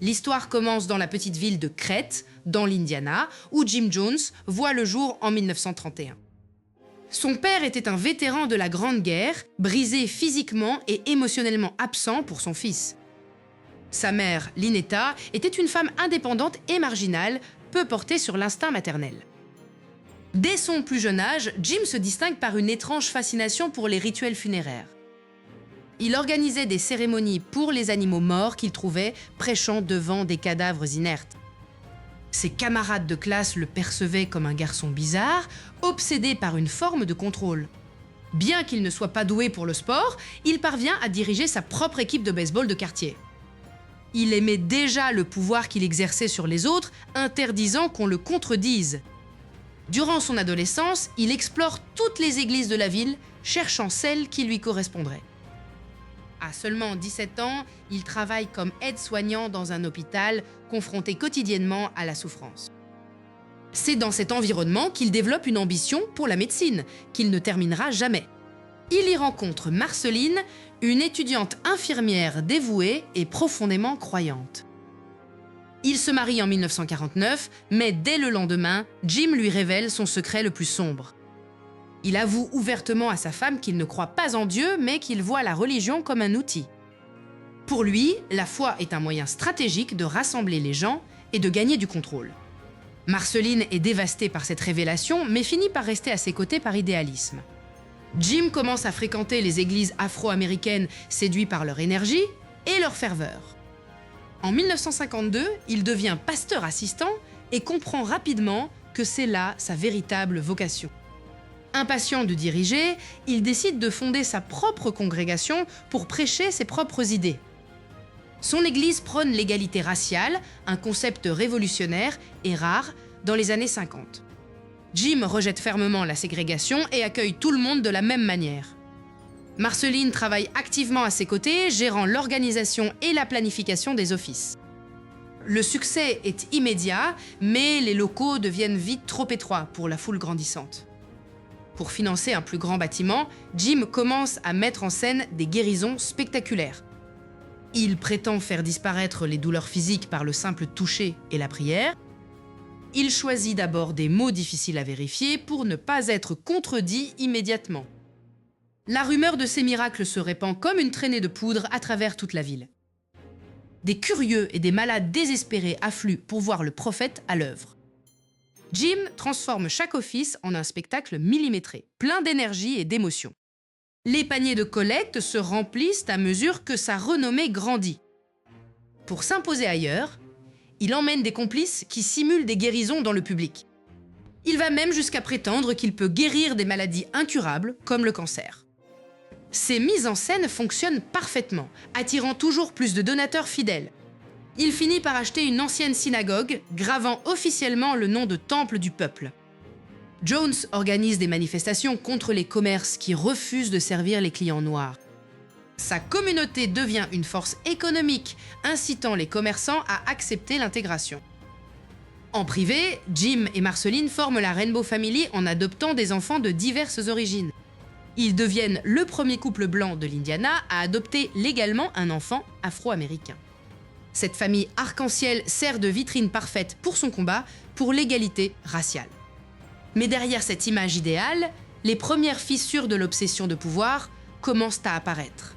L'histoire commence dans la petite ville de Crête, dans l'Indiana, où Jim Jones voit le jour en 1931. Son père était un vétéran de la Grande Guerre, brisé physiquement et émotionnellement absent pour son fils. Sa mère, Lynetta, était une femme indépendante et marginale, peu portée sur l'instinct maternel. Dès son plus jeune âge, Jim se distingue par une étrange fascination pour les rituels funéraires. Il organisait des cérémonies pour les animaux morts qu'il trouvait prêchant devant des cadavres inertes. Ses camarades de classe le percevaient comme un garçon bizarre, obsédé par une forme de contrôle. Bien qu'il ne soit pas doué pour le sport, il parvient à diriger sa propre équipe de baseball de quartier. Il aimait déjà le pouvoir qu'il exerçait sur les autres, interdisant qu'on le contredise. Durant son adolescence, il explore toutes les églises de la ville, cherchant celle qui lui correspondrait. À seulement 17 ans, il travaille comme aide-soignant dans un hôpital, confronté quotidiennement à la souffrance. C'est dans cet environnement qu'il développe une ambition pour la médecine, qu'il ne terminera jamais. Il y rencontre Marceline, une étudiante infirmière dévouée et profondément croyante. Il se marie en 1949, mais dès le lendemain, Jim lui révèle son secret le plus sombre. Il avoue ouvertement à sa femme qu'il ne croit pas en Dieu, mais qu'il voit la religion comme un outil. Pour lui, la foi est un moyen stratégique de rassembler les gens et de gagner du contrôle. Marceline est dévastée par cette révélation, mais finit par rester à ses côtés par idéalisme. Jim commence à fréquenter les églises afro-américaines, séduit par leur énergie et leur ferveur. En 1952, il devient pasteur assistant et comprend rapidement que c'est là sa véritable vocation. Impatient de diriger, il décide de fonder sa propre congrégation pour prêcher ses propres idées. Son église prône l'égalité raciale, un concept révolutionnaire et rare dans les années 50. Jim rejette fermement la ségrégation et accueille tout le monde de la même manière. Marceline travaille activement à ses côtés, gérant l'organisation et la planification des offices. Le succès est immédiat, mais les locaux deviennent vite trop étroits pour la foule grandissante. Pour financer un plus grand bâtiment, Jim commence à mettre en scène des guérisons spectaculaires. Il prétend faire disparaître les douleurs physiques par le simple toucher et la prière. Il choisit d'abord des mots difficiles à vérifier pour ne pas être contredit immédiatement. La rumeur de ces miracles se répand comme une traînée de poudre à travers toute la ville. Des curieux et des malades désespérés affluent pour voir le prophète à l'œuvre. Jim transforme chaque office en un spectacle millimétré, plein d'énergie et d'émotion. Les paniers de collecte se remplissent à mesure que sa renommée grandit. Pour s'imposer ailleurs, il emmène des complices qui simulent des guérisons dans le public. Il va même jusqu'à prétendre qu'il peut guérir des maladies incurables comme le cancer. Ces mises en scène fonctionnent parfaitement, attirant toujours plus de donateurs fidèles. Il finit par acheter une ancienne synagogue, gravant officiellement le nom de Temple du Peuple. Jones organise des manifestations contre les commerces qui refusent de servir les clients noirs. Sa communauté devient une force économique, incitant les commerçants à accepter l'intégration. En privé, Jim et Marceline forment la Rainbow Family en adoptant des enfants de diverses origines. Ils deviennent le premier couple blanc de l'Indiana à adopter légalement un enfant afro-américain. Cette famille arc-en-ciel sert de vitrine parfaite pour son combat pour l'égalité raciale. Mais derrière cette image idéale, les premières fissures de l'obsession de pouvoir commencent à apparaître.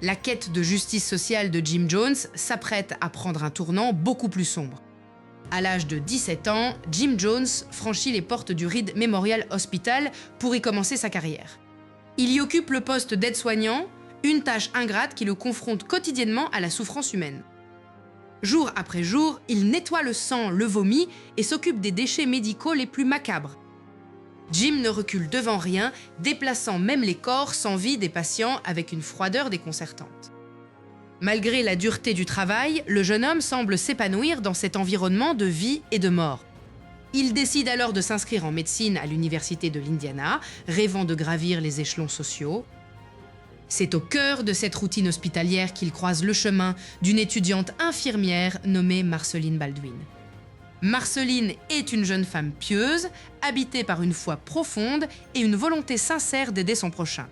La quête de justice sociale de Jim Jones s'apprête à prendre un tournant beaucoup plus sombre. À l'âge de 17 ans, Jim Jones franchit les portes du Reed Memorial Hospital pour y commencer sa carrière. Il y occupe le poste d'aide-soignant, une tâche ingrate qui le confronte quotidiennement à la souffrance humaine. Jour après jour, il nettoie le sang, le vomi et s'occupe des déchets médicaux les plus macabres. Jim ne recule devant rien, déplaçant même les corps sans vie des patients avec une froideur déconcertante. Malgré la dureté du travail, le jeune homme semble s'épanouir dans cet environnement de vie et de mort. Il décide alors de s'inscrire en médecine à l'université de l'Indiana, rêvant de gravir les échelons sociaux. C'est au cœur de cette routine hospitalière qu'il croise le chemin d'une étudiante infirmière nommée Marceline Baldwin. Marceline est une jeune femme pieuse, habitée par une foi profonde et une volonté sincère d'aider son prochain.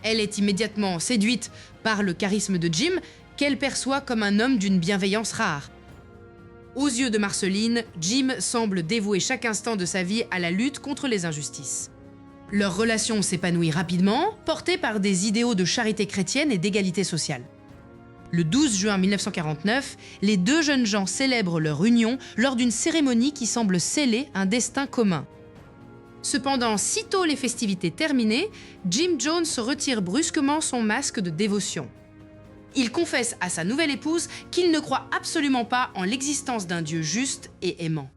Elle est immédiatement séduite par le charisme de Jim, qu'elle perçoit comme un homme d'une bienveillance rare. Aux yeux de Marceline, Jim semble dévouer chaque instant de sa vie à la lutte contre les injustices. Leur relation s'épanouit rapidement, portée par des idéaux de charité chrétienne et d'égalité sociale. Le 12 juin 1949, les deux jeunes gens célèbrent leur union lors d'une cérémonie qui semble sceller un destin commun. Cependant, sitôt les festivités terminées, Jim Jones retire brusquement son masque de dévotion. Il confesse à sa nouvelle épouse qu'il ne croit absolument pas en l'existence d'un Dieu juste et aimant.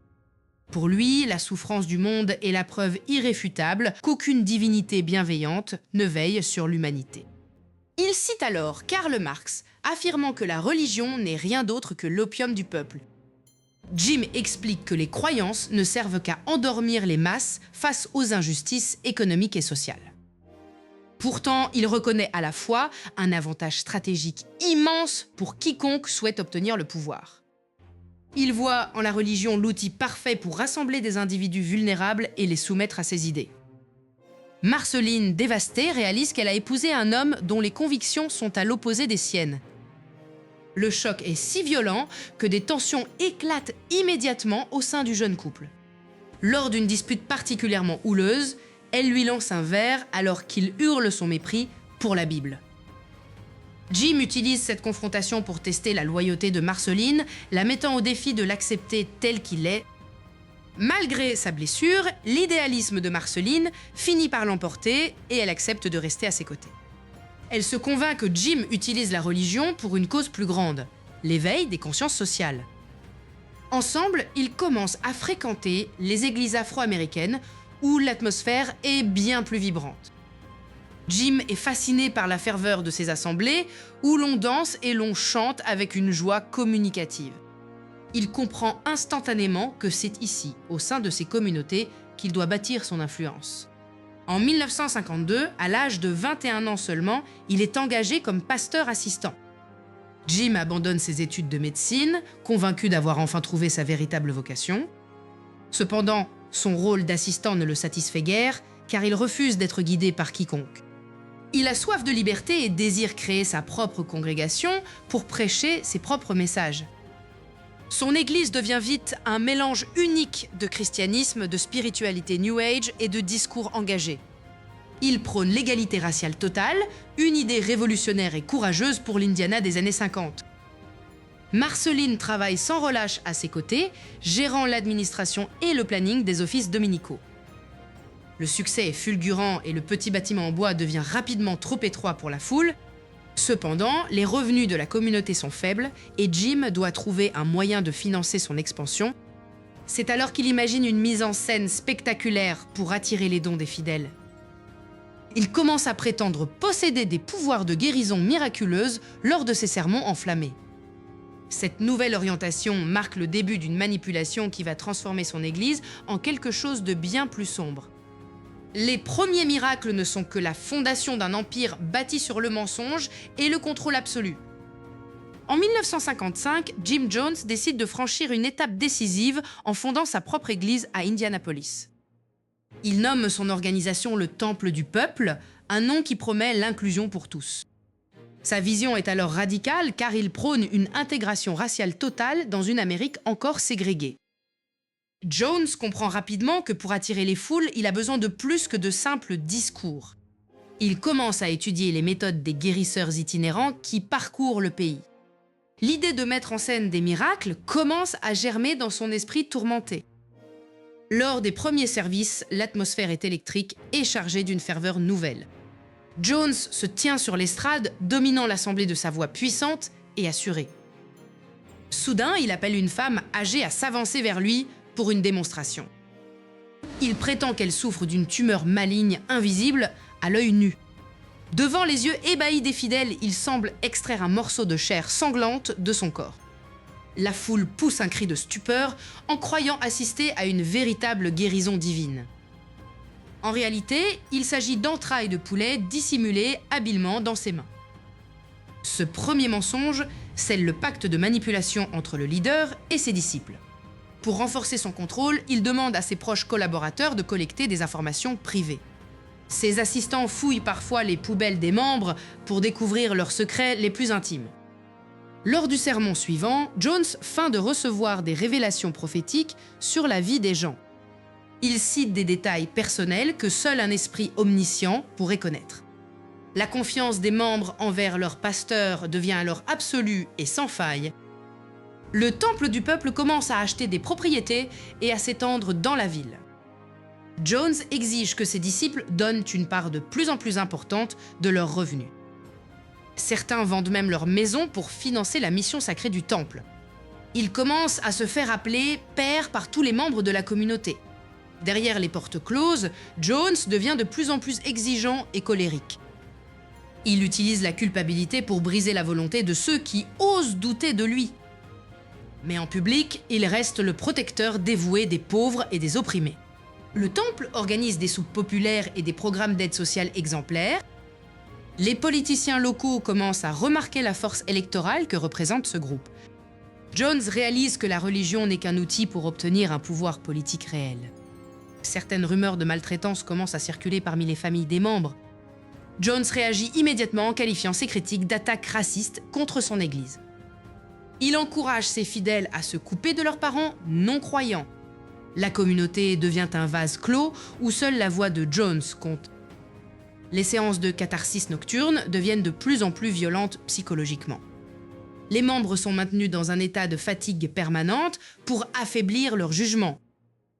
Pour lui, la souffrance du monde est la preuve irréfutable qu'aucune divinité bienveillante ne veille sur l'humanité. Il cite alors Karl Marx, affirmant que la religion n'est rien d'autre que l'opium du peuple. Jim explique que les croyances ne servent qu'à endormir les masses face aux injustices économiques et sociales. Pourtant, il reconnaît à la fois un avantage stratégique immense pour quiconque souhaite obtenir le pouvoir. Il voit en la religion l'outil parfait pour rassembler des individus vulnérables et les soumettre à ses idées. Marceline, dévastée, réalise qu'elle a épousé un homme dont les convictions sont à l'opposé des siennes. Le choc est si violent que des tensions éclatent immédiatement au sein du jeune couple. Lors d'une dispute particulièrement houleuse, elle lui lance un verre alors qu'il hurle son mépris pour la Bible. Jim utilise cette confrontation pour tester la loyauté de Marceline, la mettant au défi de l'accepter tel qu'il est. Malgré sa blessure, l'idéalisme de Marceline finit par l'emporter et elle accepte de rester à ses côtés. Elle se convainc que Jim utilise la religion pour une cause plus grande, l'éveil des consciences sociales. Ensemble, ils commencent à fréquenter les églises afro-américaines où l'atmosphère est bien plus vibrante. Jim est fasciné par la ferveur de ces assemblées où l'on danse et l'on chante avec une joie communicative. Il comprend instantanément que c'est ici, au sein de ces communautés, qu'il doit bâtir son influence. En 1952, à l'âge de 21 ans seulement, il est engagé comme pasteur assistant. Jim abandonne ses études de médecine, convaincu d'avoir enfin trouvé sa véritable vocation. Cependant, son rôle d'assistant ne le satisfait guère, car il refuse d'être guidé par quiconque. Il a soif de liberté et désire créer sa propre congrégation pour prêcher ses propres messages. Son église devient vite un mélange unique de christianisme, de spiritualité New Age et de discours engagés. Il prône l'égalité raciale totale, une idée révolutionnaire et courageuse pour l'Indiana des années 50. Marceline travaille sans relâche à ses côtés, gérant l'administration et le planning des offices dominicaux. Le succès est fulgurant et le petit bâtiment en bois devient rapidement trop étroit pour la foule. Cependant, les revenus de la communauté sont faibles et Jim doit trouver un moyen de financer son expansion. C'est alors qu'il imagine une mise en scène spectaculaire pour attirer les dons des fidèles. Il commence à prétendre posséder des pouvoirs de guérison miraculeuse lors de ses sermons enflammés. Cette nouvelle orientation marque le début d'une manipulation qui va transformer son église en quelque chose de bien plus sombre. Les premiers miracles ne sont que la fondation d'un empire bâti sur le mensonge et le contrôle absolu. En 1955, Jim Jones décide de franchir une étape décisive en fondant sa propre église à Indianapolis. Il nomme son organisation le Temple du Peuple, un nom qui promet l'inclusion pour tous. Sa vision est alors radicale car il prône une intégration raciale totale dans une Amérique encore ségrégée. Jones comprend rapidement que pour attirer les foules, il a besoin de plus que de simples discours. Il commence à étudier les méthodes des guérisseurs itinérants qui parcourent le pays. L'idée de mettre en scène des miracles commence à germer dans son esprit tourmenté. Lors des premiers services, l'atmosphère est électrique et chargée d'une ferveur nouvelle. Jones se tient sur l'estrade, dominant l'assemblée de sa voix puissante et assurée. Soudain, il appelle une femme âgée à s'avancer vers lui pour une démonstration. Il prétend qu'elle souffre d'une tumeur maligne invisible à l'œil nu. Devant les yeux ébahis des fidèles, il semble extraire un morceau de chair sanglante de son corps. La foule pousse un cri de stupeur en croyant assister à une véritable guérison divine. En réalité, il s'agit d'entrailles de poulet dissimulées habilement dans ses mains. Ce premier mensonge scelle le pacte de manipulation entre le leader et ses disciples. Pour renforcer son contrôle, il demande à ses proches collaborateurs de collecter des informations privées. Ses assistants fouillent parfois les poubelles des membres pour découvrir leurs secrets les plus intimes. Lors du sermon suivant, Jones feint de recevoir des révélations prophétiques sur la vie des gens. Il cite des détails personnels que seul un esprit omniscient pourrait connaître. La confiance des membres envers leur pasteur devient alors absolue et sans faille. Le temple du peuple commence à acheter des propriétés et à s'étendre dans la ville. Jones exige que ses disciples donnent une part de plus en plus importante de leurs revenus. Certains vendent même leur maison pour financer la mission sacrée du temple. Il commence à se faire appeler père par tous les membres de la communauté. Derrière les portes closes, Jones devient de plus en plus exigeant et colérique. Il utilise la culpabilité pour briser la volonté de ceux qui osent douter de lui. Mais en public, il reste le protecteur dévoué des pauvres et des opprimés. Le temple organise des soupes populaires et des programmes d'aide sociale exemplaires. Les politiciens locaux commencent à remarquer la force électorale que représente ce groupe. Jones réalise que la religion n'est qu'un outil pour obtenir un pouvoir politique réel. Certaines rumeurs de maltraitance commencent à circuler parmi les familles des membres. Jones réagit immédiatement en qualifiant ces critiques d'attaques racistes contre son église. Il encourage ses fidèles à se couper de leurs parents non-croyants. La communauté devient un vase clos où seule la voix de Jones compte. Les séances de catharsis nocturne deviennent de plus en plus violentes psychologiquement. Les membres sont maintenus dans un état de fatigue permanente pour affaiblir leur jugement.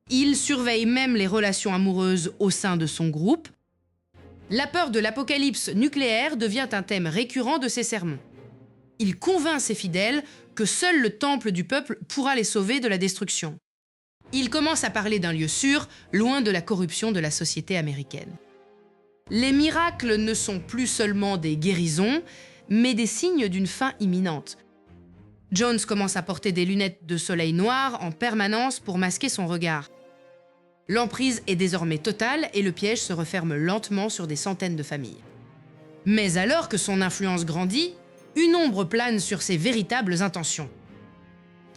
Il surveille même les relations amoureuses au sein de son groupe. La peur de l'apocalypse nucléaire devient un thème récurrent de ses sermons. Il convainc ses fidèles que seul le temple du peuple pourra les sauver de la destruction. Il commence à parler d'un lieu sûr, loin de la corruption de la société américaine. Les miracles ne sont plus seulement des guérisons, mais des signes d'une fin imminente. Jones commence à porter des lunettes de soleil noir en permanence pour masquer son regard. L'emprise est désormais totale et le piège se referme lentement sur des centaines de familles. Mais alors que son influence grandit, une ombre plane sur ses véritables intentions.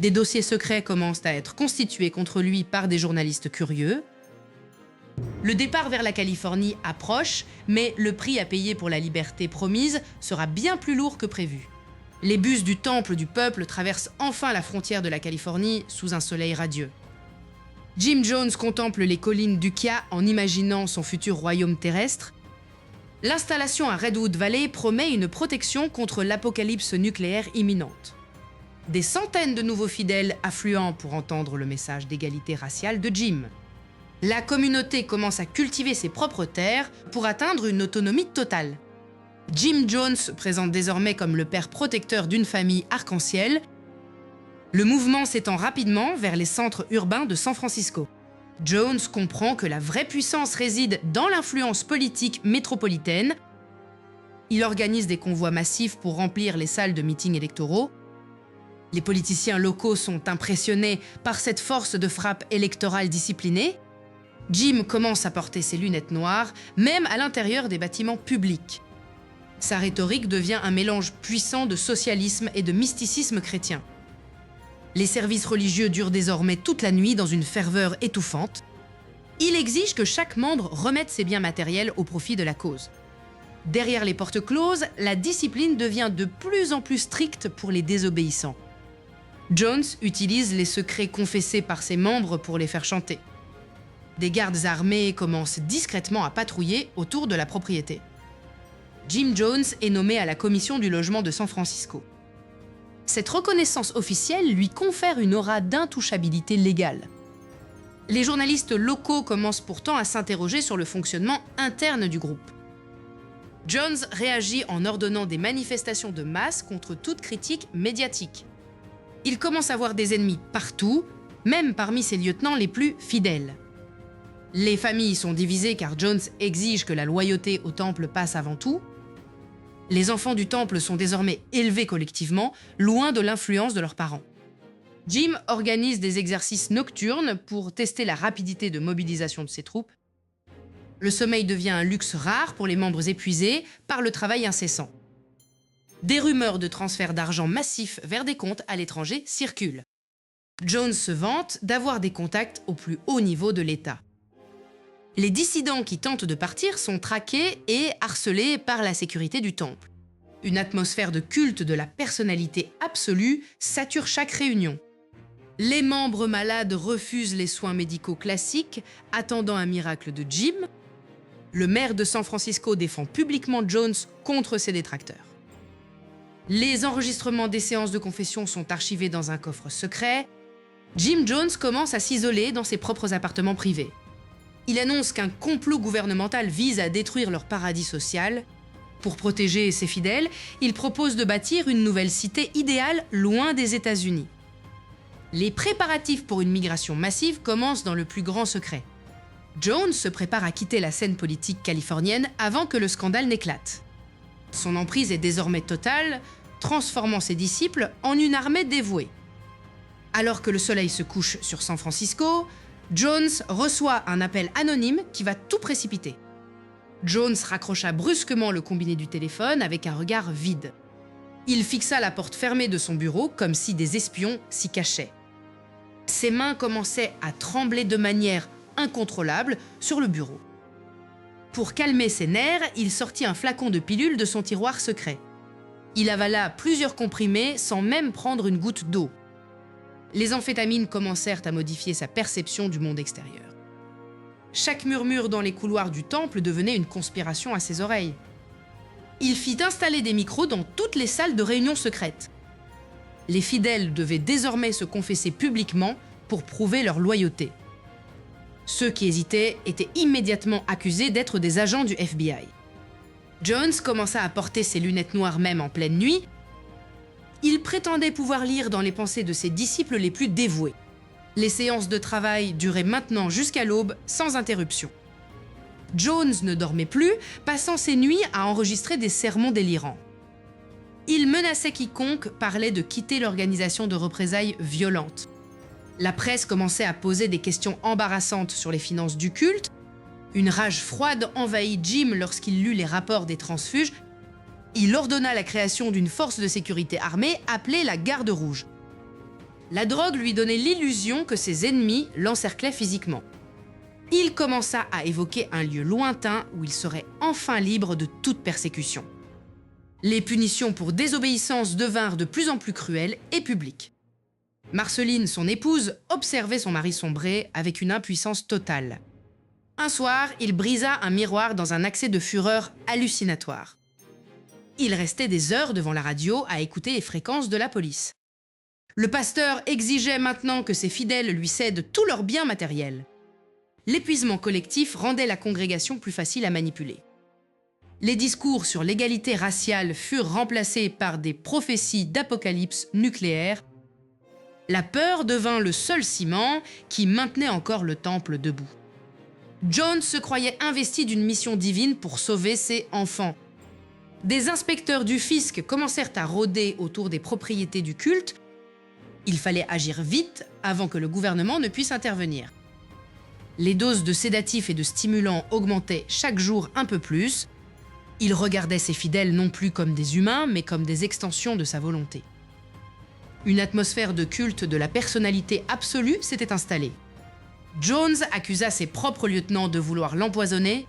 Des dossiers secrets commencent à être constitués contre lui par des journalistes curieux. Le départ vers la Californie approche, mais le prix à payer pour la liberté promise sera bien plus lourd que prévu. Les bus du temple du peuple traversent enfin la frontière de la Californie sous un soleil radieux. Jim Jones contemple les collines d'Ukiah en imaginant son futur royaume terrestre. L'installation à Redwood Valley promet une protection contre l'apocalypse nucléaire imminente. Des centaines de nouveaux fidèles affluent pour entendre le message d'égalité raciale de Jim. La communauté commence à cultiver ses propres terres pour atteindre une autonomie totale. Jim Jones se présente désormais comme le père protecteur d'une famille arc-en-ciel. Le mouvement s'étend rapidement vers les centres urbains de San Francisco. Jones comprend que la vraie puissance réside dans l'influence politique métropolitaine. Il organise des convois massifs pour remplir les salles de meetings électoraux. Les politiciens locaux sont impressionnés par cette force de frappe électorale disciplinée. Jim commence à porter ses lunettes noires, même à l'intérieur des bâtiments publics. Sa rhétorique devient un mélange puissant de socialisme et de mysticisme chrétien. Les services religieux durent désormais toute la nuit dans une ferveur étouffante. Il exige que chaque membre remette ses biens matériels au profit de la cause. Derrière les portes closes, la discipline devient de plus en plus stricte pour les désobéissants. Jones utilise les secrets confessés par ses membres pour les faire chanter. Des gardes armés commencent discrètement à patrouiller autour de la propriété. Jim Jones est nommé à la commission du logement de San Francisco. Cette reconnaissance officielle lui confère une aura d'intouchabilité légale. Les journalistes locaux commencent pourtant à s'interroger sur le fonctionnement interne du groupe. Jones réagit en ordonnant des manifestations de masse contre toute critique médiatique. Il commence à voir des ennemis partout, même parmi ses lieutenants les plus fidèles. Les familles sont divisées car Jones exige que la loyauté au temple passe avant tout. Les enfants du temple sont désormais élevés collectivement, loin de l'influence de leurs parents. Jim organise des exercices nocturnes pour tester la rapidité de mobilisation de ses troupes. Le sommeil devient un luxe rare pour les membres épuisés par le travail incessant. Des rumeurs de transfert d'argent massif vers des comptes à l'étranger circulent. Jones se vante d'avoir des contacts au plus haut niveau de l'État. Les dissidents qui tentent de partir sont traqués et harcelés par la sécurité du temple. Une atmosphère de culte de la personnalité absolue sature chaque réunion. Les membres malades refusent les soins médicaux classiques, attendant un miracle de Jim. Le maire de San Francisco défend publiquement Jones contre ses détracteurs. Les enregistrements des séances de confession sont archivés dans un coffre secret. Jim Jones commence à s'isoler dans ses propres appartements privés. Il annonce qu'un complot gouvernemental vise à détruire leur paradis social. Pour protéger ses fidèles, il propose de bâtir une nouvelle cité idéale loin des États-Unis. Les préparatifs pour une migration massive commencent dans le plus grand secret. Jones se prépare à quitter la scène politique californienne avant que le scandale n'éclate. Son emprise est désormais totale, transformant ses disciples en une armée dévouée. Alors que le soleil se couche sur San Francisco, Jones reçoit un appel anonyme qui va tout précipiter. Jones raccrocha brusquement le combiné du téléphone avec un regard vide. Il fixa la porte fermée de son bureau comme si des espions s'y cachaient. Ses mains commençaient à trembler de manière incontrôlable sur le bureau. Pour calmer ses nerfs, il sortit un flacon de pilules de son tiroir secret. Il avala plusieurs comprimés sans même prendre une goutte d'eau. Les amphétamines commencèrent à modifier sa perception du monde extérieur. Chaque murmure dans les couloirs du temple devenait une conspiration à ses oreilles. Il fit installer des micros dans toutes les salles de réunion secrètes. Les fidèles devaient désormais se confesser publiquement pour prouver leur loyauté. Ceux qui hésitaient étaient immédiatement accusés d'être des agents du FBI. Jones commença à porter ses lunettes noires même en pleine nuit. Il prétendait pouvoir lire dans les pensées de ses disciples les plus dévoués. Les séances de travail duraient maintenant jusqu'à l'aube, sans interruption. Jones ne dormait plus, passant ses nuits à enregistrer des sermons délirants. Il menaçait quiconque parlait de quitter l'organisation de représailles violentes. La presse commençait à poser des questions embarrassantes sur les finances du culte. Une rage froide envahit Jim lorsqu'il lut les rapports des transfuges. Il ordonna la création d'une force de sécurité armée appelée la Garde Rouge. La drogue lui donnait l'illusion que ses ennemis l'encerclaient physiquement. Il commença à évoquer un lieu lointain où il serait enfin libre de toute persécution. Les punitions pour désobéissance devinrent de plus en plus cruelles et publiques. Marceline, son épouse, observait son mari sombrer avec une impuissance totale. Un soir, il brisa un miroir dans un accès de fureur hallucinatoire. Il restait des heures devant la radio à écouter les fréquences de la police. Le pasteur exigeait maintenant que ses fidèles lui cèdent tous leurs biens matériels. L'épuisement collectif rendait la congrégation plus facile à manipuler. Les discours sur l'égalité raciale furent remplacés par des prophéties d'apocalypse nucléaire. La peur devint le seul ciment qui maintenait encore le temple debout. Jones se croyait investi d'une mission divine pour sauver ses enfants. Des inspecteurs du fisc commencèrent à rôder autour des propriétés du culte. Il fallait agir vite avant que le gouvernement ne puisse intervenir. Les doses de sédatifs et de stimulants augmentaient chaque jour un peu plus. Il regardait ses fidèles non plus comme des humains, mais comme des extensions de sa volonté. Une atmosphère de culte de la personnalité absolue s'était installée. Jones accusa ses propres lieutenants de vouloir l'empoisonner.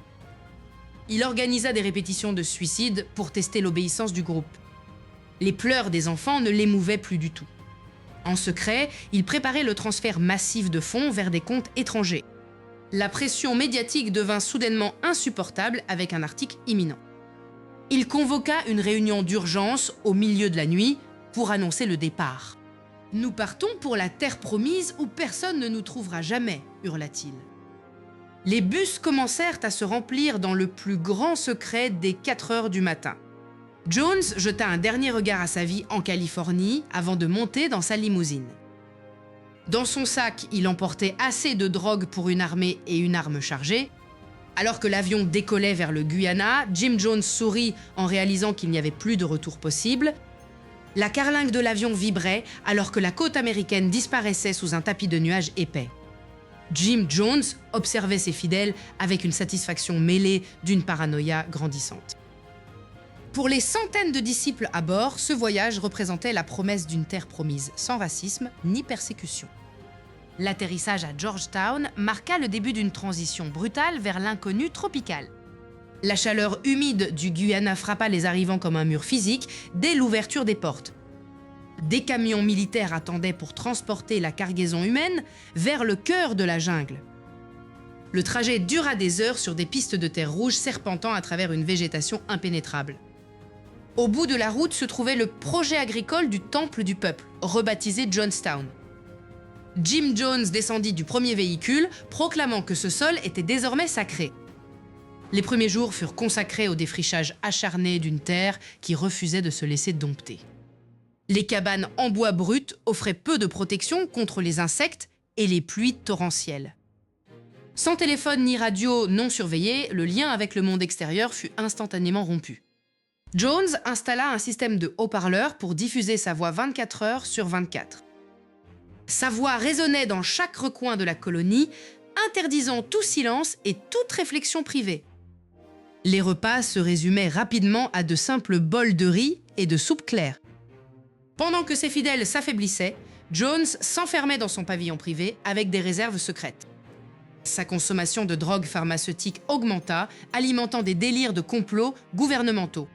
Il organisa des répétitions de suicide pour tester l'obéissance du groupe. Les pleurs des enfants ne l'émouvaient plus du tout. En secret, il préparait le transfert massif de fonds vers des comptes étrangers. La pression médiatique devint soudainement insupportable avec un article imminent. Il convoqua une réunion d'urgence au milieu de la nuit pour annoncer le départ. « Nous partons pour la terre promise où personne ne nous trouvera jamais », hurla-t-il. Les bus commencèrent à se remplir dans le plus grand secret dès 4 heures du matin. Jones jeta un dernier regard à sa vie en Californie avant de monter dans sa limousine. Dans son sac, il emportait assez de drogue pour une armée et une arme chargée. Alors que l'avion décollait vers le Guyana, Jim Jones sourit en réalisant qu'il n'y avait plus de retour possible. La carlingue de l'avion vibrait alors que la côte américaine disparaissait sous un tapis de nuages épais. Jim Jones observait ses fidèles avec une satisfaction mêlée d'une paranoïa grandissante. Pour les centaines de disciples à bord, ce voyage représentait la promesse d'une terre promise, sans racisme ni persécution. L'atterrissage à Georgetown marqua le début d'une transition brutale vers l'inconnu tropical. La chaleur humide du Guyana frappa les arrivants comme un mur physique dès l'ouverture des portes. Des camions militaires attendaient pour transporter la cargaison humaine vers le cœur de la jungle. Le trajet dura des heures sur des pistes de terre rouge serpentant à travers une végétation impénétrable. Au bout de la route se trouvait le projet agricole du Temple du Peuple, rebaptisé Johnstown. Jim Jones descendit du premier véhicule, proclamant que ce sol était désormais sacré. Les premiers jours furent consacrés au défrichage acharné d'une terre qui refusait de se laisser dompter. Les cabanes en bois brut offraient peu de protection contre les insectes et les pluies torrentielles. Sans téléphone ni radio non surveillée, le lien avec le monde extérieur fut instantanément rompu. Jones installa un système de haut-parleurs pour diffuser sa voix 24 heures sur 24. Sa voix résonnait dans chaque recoin de la colonie, interdisant tout silence et toute réflexion privée. Les repas se résumaient rapidement à de simples bols de riz et de soupe claire. Pendant que ses fidèles s'affaiblissaient, Jones s'enfermait dans son pavillon privé avec des réserves secrètes. Sa consommation de drogues pharmaceutiques augmenta, alimentant des délires de complots gouvernementaux.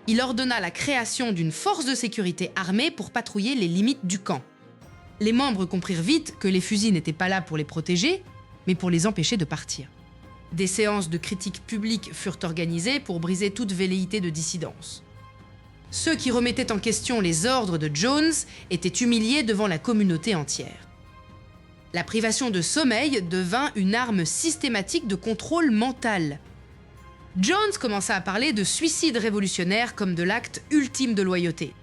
Il ordonna la création d'une force de sécurité armée pour patrouiller les limites du camp. Les membres comprirent vite que les fusils n'étaient pas là pour les protéger, mais pour les empêcher de partir. Des séances de critique publique furent organisées pour briser toute velléité de dissidence. Ceux qui remettaient en question les ordres de Jones étaient humiliés devant la communauté entière. La privation de sommeil devint une arme systématique de contrôle mental. Jones commença à parler de suicide révolutionnaire comme de l'acte ultime de loyauté.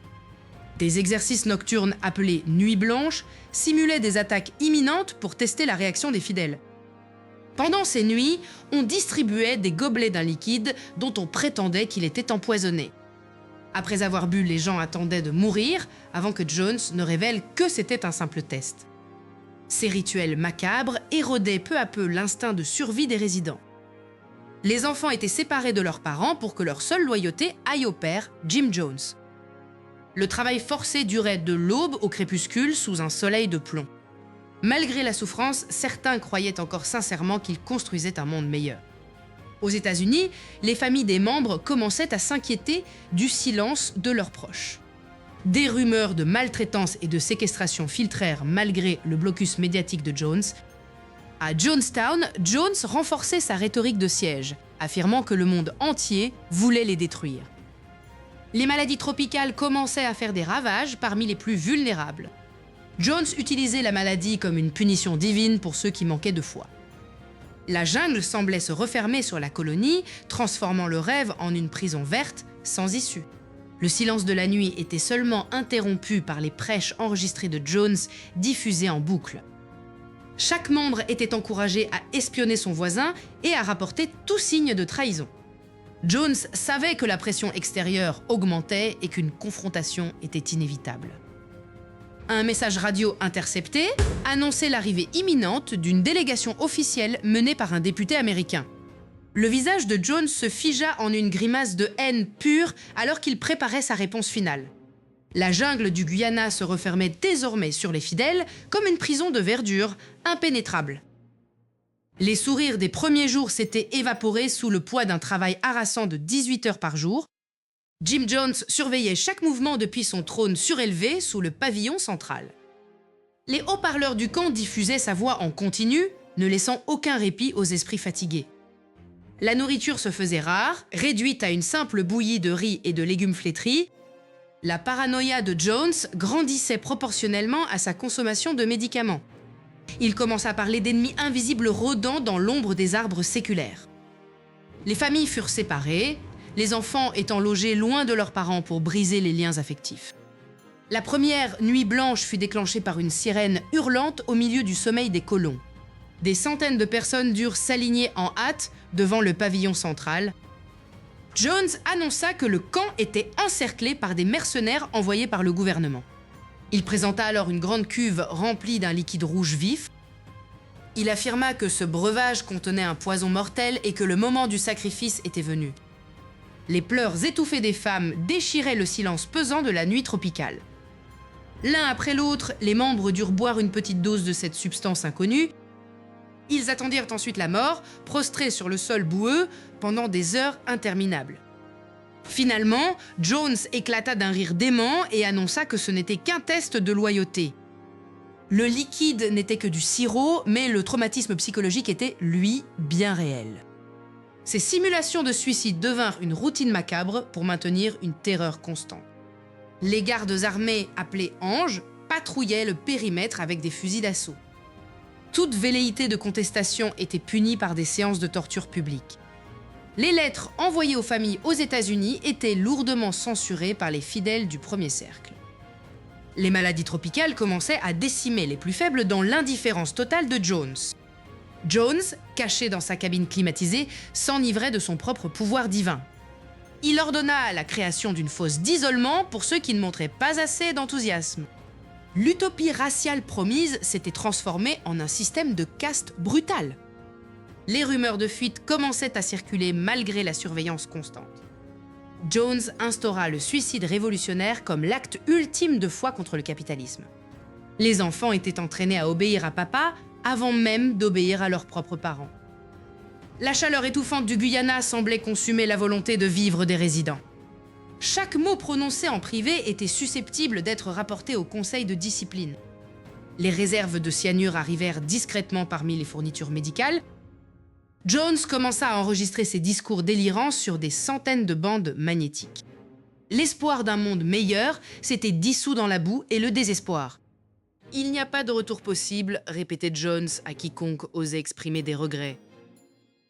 Des exercices nocturnes appelés nuits blanches simulaient des attaques imminentes pour tester la réaction des fidèles. Pendant ces nuits, on distribuait des gobelets d'un liquide dont on prétendait qu'il était empoisonné. Après avoir bu, les gens attendaient de mourir avant que Jones ne révèle que c'était un simple test. Ces rituels macabres érodaient peu à peu l'instinct de survie des résidents. Les enfants étaient séparés de leurs parents pour que leur seule loyauté aille au père, Jim Jones. Le travail forcé durait de l'aube au crépuscule sous un soleil de plomb. Malgré la souffrance, certains croyaient encore sincèrement qu'ils construisaient un monde meilleur. Aux États-Unis, les familles des membres commençaient à s'inquiéter du silence de leurs proches. Des rumeurs de maltraitance et de séquestration filtrèrent malgré le blocus médiatique de Jones. À Johnstown, Jones renforçait sa rhétorique de siège, affirmant que le monde entier voulait les détruire. Les maladies tropicales commençaient à faire des ravages parmi les plus vulnérables. Jones utilisait la maladie comme une punition divine pour ceux qui manquaient de foi. La jungle semblait se refermer sur la colonie, transformant le rêve en une prison verte, sans issue. Le silence de la nuit était seulement interrompu par les prêches enregistrées de Jones, diffusées en boucle. Chaque membre était encouragé à espionner son voisin et à rapporter tout signe de trahison. Jones savait que la pression extérieure augmentait et qu'une confrontation était inévitable. Un message radio intercepté annonçait l'arrivée imminente d'une délégation officielle menée par un député américain. Le visage de Jones se figea en une grimace de haine pure alors qu'il préparait sa réponse finale. La jungle du Guyana se refermait désormais sur les fidèles comme une prison de verdure impénétrable. Les sourires des premiers jours s'étaient évaporés sous le poids d'un travail harassant de 18 heures par jour. Jim Jones surveillait chaque mouvement depuis son trône surélevé sous le pavillon central. Les haut-parleurs du camp diffusaient sa voix en continu, ne laissant aucun répit aux esprits fatigués. La nourriture se faisait rare, réduite à une simple bouillie de riz et de légumes flétris. La paranoïa de Jones grandissait proportionnellement à sa consommation de médicaments. Il commença à parler d'ennemis invisibles rôdant dans l'ombre des arbres séculaires. Les familles furent séparées, les enfants étant logés loin de leurs parents pour briser les liens affectifs. La première nuit blanche fut déclenchée par une sirène hurlante au milieu du sommeil des colons. Des centaines de personnes durent s'aligner en hâte devant le pavillon central. Jones annonça que le camp était encerclé par des mercenaires envoyés par le gouvernement. Il présenta alors une grande cuve remplie d'un liquide rouge vif. Il affirma que ce breuvage contenait un poison mortel et que le moment du sacrifice était venu. Les pleurs étouffés des femmes déchiraient le silence pesant de la nuit tropicale. L'un après l'autre, les membres durent boire une petite dose de cette substance inconnue. Ils attendirent ensuite la mort, prostrés sur le sol boueux, pendant des heures interminables. Finalement, Jones éclata d'un rire dément et annonça que ce n'était qu'un test de loyauté. Le liquide n'était que du sirop, mais le traumatisme psychologique était, lui, bien réel. Ces simulations de suicide devinrent une routine macabre pour maintenir une terreur constante. Les gardes armés, appelés anges, patrouillaient le périmètre avec des fusils d'assaut. Toute velléité de contestation était punie par des séances de torture publiques. Les lettres envoyées aux familles aux États-Unis étaient lourdement censurées par les fidèles du premier cercle. Les maladies tropicales commençaient à décimer les plus faibles dans l'indifférence totale de Jones. Jones, caché dans sa cabine climatisée, s'enivrait de son propre pouvoir divin. Il ordonna la création d'une fosse d'isolement pour ceux qui ne montraient pas assez d'enthousiasme. L'utopie raciale promise s'était transformée en un système de caste brutal. Les rumeurs de fuite commençaient à circuler malgré la surveillance constante. Jones instaura le suicide révolutionnaire comme l'acte ultime de foi contre le capitalisme. Les enfants étaient entraînés à obéir à papa avant même d'obéir à leurs propres parents. La chaleur étouffante du Guyana semblait consumer la volonté de vivre des résidents. Chaque mot prononcé en privé était susceptible d'être rapporté au conseil de discipline. Les réserves de cyanure arrivèrent discrètement parmi les fournitures médicales. Jones commença à enregistrer ses discours délirants sur des centaines de bandes magnétiques. L'espoir d'un monde meilleur s'était dissous dans la boue et le désespoir. « Il n'y a pas de retour possible », répétait Jones à quiconque osait exprimer des regrets.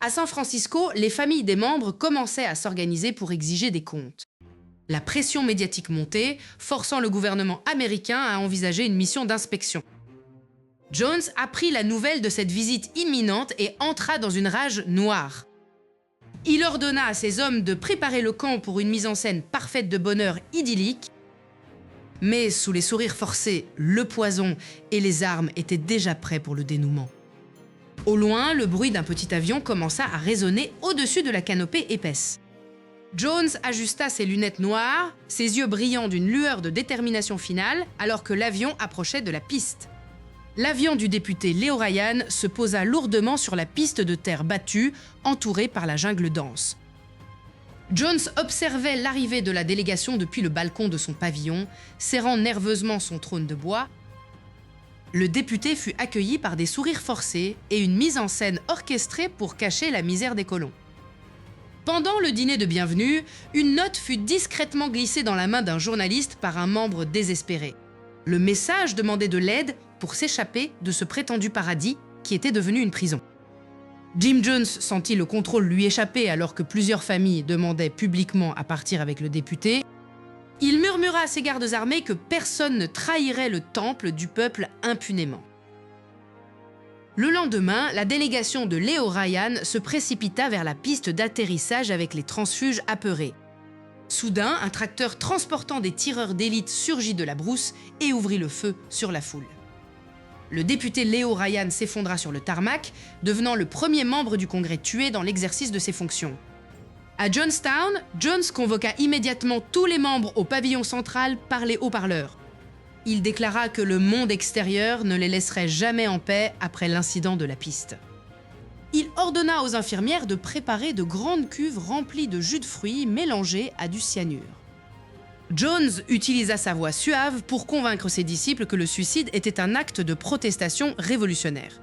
À San Francisco, les familles des membres commençaient à s'organiser pour exiger des comptes. La pression médiatique montait, forçant le gouvernement américain à envisager une mission d'inspection. Jones apprit la nouvelle de cette visite imminente et entra dans une rage noire. Il ordonna à ses hommes de préparer le camp pour une mise en scène parfaite de bonheur idyllique. Mais sous les sourires forcés, le poison et les armes étaient déjà prêts pour le dénouement. Au loin, le bruit d'un petit avion commença à résonner au-dessus de la canopée épaisse. Jones ajusta ses lunettes noires, ses yeux brillants d'une lueur de détermination finale, alors que l'avion approchait de la piste. L'avion du député Leo Ryan se posa lourdement sur la piste de terre battue, entourée par la jungle dense. Jones observait l'arrivée de la délégation depuis le balcon de son pavillon, serrant nerveusement son trône de bois. Le député fut accueilli par des sourires forcés et une mise en scène orchestrée pour cacher la misère des colons. Pendant le dîner de bienvenue, une note fut discrètement glissée dans la main d'un journaliste par un membre désespéré. Le message demandait de l'aide pour s'échapper de ce prétendu paradis qui était devenu une prison. Jim Jones sentit le contrôle lui échapper alors que plusieurs familles demandaient publiquement à partir avec le député. Il murmura à ses gardes armés que personne ne trahirait le temple du peuple impunément. Le lendemain, la délégation de Leo Ryan se précipita vers la piste d'atterrissage avec les transfuges apeurés. Soudain, un tracteur transportant des tireurs d'élite surgit de la brousse et ouvrit le feu sur la foule. Le député Leo Ryan s'effondra sur le tarmac, devenant le premier membre du Congrès tué dans l'exercice de ses fonctions. À Johnstown, Jones convoqua immédiatement tous les membres au pavillon central par les haut-parleurs. Il déclara que le monde extérieur ne les laisserait jamais en paix après l'incident de la piste. Il ordonna aux infirmières de préparer de grandes cuves remplies de jus de fruits mélangés à du cyanure. Jones utilisa sa voix suave pour convaincre ses disciples que le suicide était un acte de protestation révolutionnaire.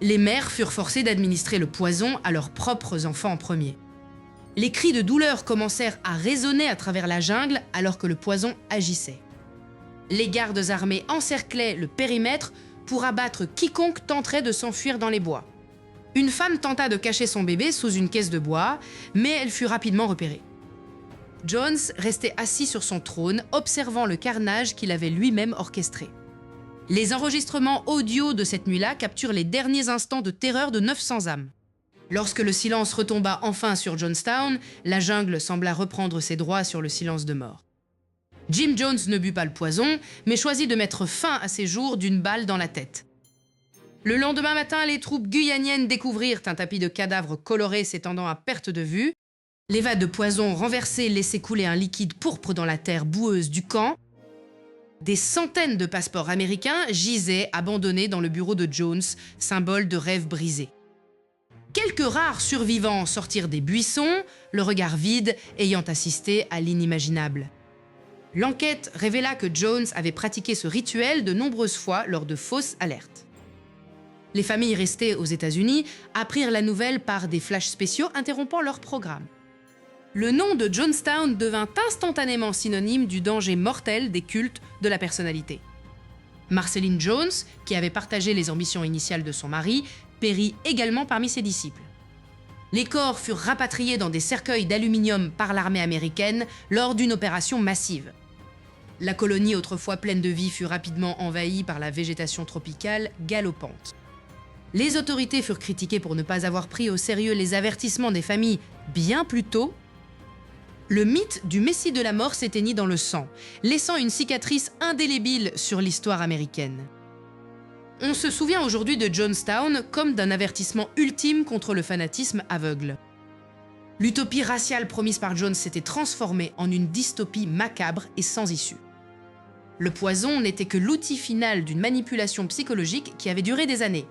Les mères furent forcées d'administrer le poison à leurs propres enfants en premier. Les cris de douleur commencèrent à résonner à travers la jungle alors que le poison agissait. Les gardes armés encerclaient le périmètre pour abattre quiconque tenterait de s'enfuir dans les bois. Une femme tenta de cacher son bébé sous une caisse de bois, mais elle fut rapidement repérée. Jones restait assis sur son trône, observant le carnage qu'il avait lui-même orchestré. Les enregistrements audio de cette nuit-là capturent les derniers instants de terreur de 900 âmes. Lorsque le silence retomba enfin sur Johnstown, la jungle sembla reprendre ses droits sur le silence de mort. Jim Jones ne but pas le poison, mais choisit de mettre fin à ses jours d'une balle dans la tête. Le lendemain matin, les troupes guyaniennes découvrirent un tapis de cadavres colorés s'étendant à perte de vue. Les vagues de poison renversées laissaient couler un liquide pourpre dans la terre boueuse du camp. Des centaines de passeports américains gisaient abandonnés dans le bureau de Jones, symbole de rêve brisé. Quelques rares survivants sortirent des buissons, le regard vide ayant assisté à l'inimaginable. L'enquête révéla que Jones avait pratiqué ce rituel de nombreuses fois lors de fausses alertes. Les familles restées aux États-Unis apprirent la nouvelle par des flashs spéciaux interrompant leur programme. Le nom de Jonestown devint instantanément synonyme du danger mortel des cultes de la personnalité. Marceline Jones, qui avait partagé les ambitions initiales de son mari, périt également parmi ses disciples. Les corps furent rapatriés dans des cercueils d'aluminium par l'armée américaine lors d'une opération massive. La colonie, autrefois pleine de vie, fut rapidement envahie par la végétation tropicale galopante. Les autorités furent critiquées pour ne pas avoir pris au sérieux les avertissements des familles bien plus tôt. Le mythe du Messie de la mort s'éteignit dans le sang, laissant une cicatrice indélébile sur l'histoire américaine. On se souvient aujourd'hui de Jonestown comme d'un avertissement ultime contre le fanatisme aveugle. L'utopie raciale promise par Jones s'était transformée en une dystopie macabre et sans issue. Le poison n'était que l'outil final d'une manipulation psychologique qui avait duré des années.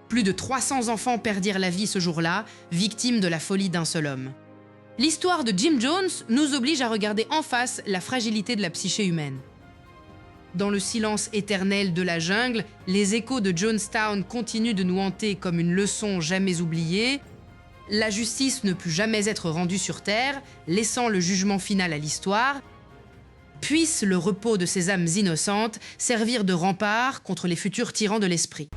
Plus de 300 enfants perdirent la vie ce jour-là, victimes de la folie d'un seul homme. L'histoire de Jim Jones nous oblige à regarder en face la fragilité de la psyché humaine. Dans le silence éternel de la jungle, les échos de Jonestown continuent de nous hanter comme une leçon jamais oubliée. La justice ne put jamais être rendue sur terre, laissant le jugement final à l'histoire. Puisse le repos de ces âmes innocentes servir de rempart contre les futurs tyrans de l'esprit.